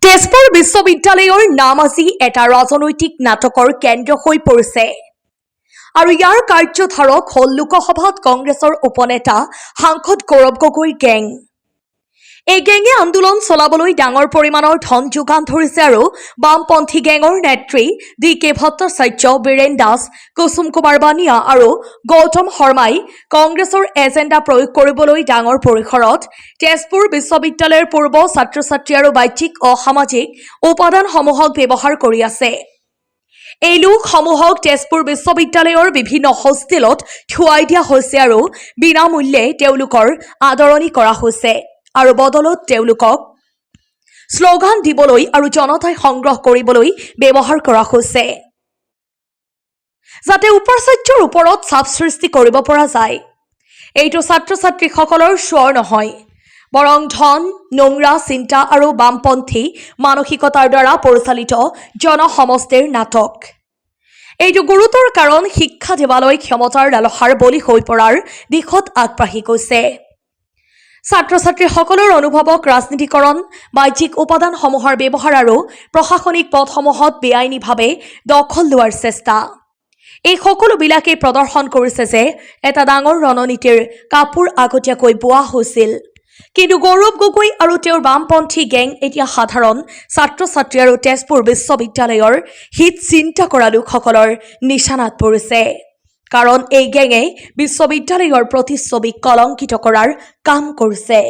তেজপুৰ বিশ্ববিদ্যালয়ৰ নাম আজি এটা ৰাজনৈতিক নাটকৰ কেন্দ্ৰ হৈ পৰিছে আৰু ইয়াৰ কাৰ্যধাৰক হল লোকসভাত কংগ্ৰেছৰ উপনেতা সাংসদ গৌৰৱ গগৈৰ গেং। এই গেঙে আন্দোলন চলাবলৈ ডাঙৰ পৰিমাণৰ ধন যোগান ধৰিছে আৰু বামপন্থী গেঙৰ নেত্ৰী DK ভট্টাচাৰ্য, বীৰেন দাস, কুসুম কুমাৰ বানিয়া আৰু গৌতম শৰ্মাই কংগ্ৰেছৰ এজেণ্ডা প্ৰয়োগ কৰিবলৈ ডাঙৰ পৰিসৰত তেজপুৰ বিশ্ববিদ্যালয়ৰ পূৰ্ব ছাত্ৰ-ছাত্ৰী আৰু বাহ্যিক অসামাজিক উপাদানসমূহক ব্যৱহাৰ কৰি আছে। এই লোকসমূহক তেজপুৰ বিশ্ববিদ্যালয়ৰ বিভিন্ন হোষ্টেলত থুৱাই দিয়া হৈছে আৰু বিনামূল্যে তেওঁলোকৰ আদৰণি কৰা হৈছে আৰু বদলত তেওঁলোকক শ্লোগান দিবলৈ আৰু জনতাই সংগ্ৰহ কৰিবলৈ ব্যৱহাৰ কৰা হৈছে, যাতে উপাচাৰ্যৰ ওপৰত চাপ সৃষ্টি কৰিব পৰা যায়। এইটো ছাত্ৰ-ছাত্ৰীসকলৰ স্বৰ নহয়, বৰং ধন, নোংৰা চিন্তা আৰু বামপন্থী মানসিকতাৰ দ্বাৰা পৰিচালিত জনসমষ্টিৰ নাটক। এইটো গুৰুতৰ কাৰণ শিক্ষা দেৱালয় ক্ষমতাৰ লালসাৰ বলি হৈ পৰাৰ দিশত আগবাঢ়ি গৈছে। ছাত্ৰ-ছাত্ৰীসকলৰ অনুভৱক ৰাজনীতিকৰণ, বাহ্যিক উপাদানসমূহৰ ব্যৱহাৰ আৰু প্ৰশাসনিক পদসমূহত বেআইনীভাৱে দখল লোৱাৰ চেষ্টা, এই সকলোবিলাকে প্ৰদৰ্শন কৰিছে যে এটা ডাঙৰ ৰণনীতিৰ কাপোৰ আগতীয়াকৈ বোৱা হৈছিল। কিন্তু গৌৰৱ গগৈ আৰু তেওঁৰ বামপন্থী গেং এতিয়া সাধাৰণ ছাত্ৰ-ছাত্ৰী আৰু তেজপুৰ বিশ্ববিদ্যালয়ৰ হিত চিন্তা কৰা লোকসকলৰ নিশানাত পৰিছে, কাৰণ এই গেঙে বিশ্ববিদ্যালয়ৰ প্ৰতিচ্ছবিক কলংকিত কৰাৰ কাম কৰিছে।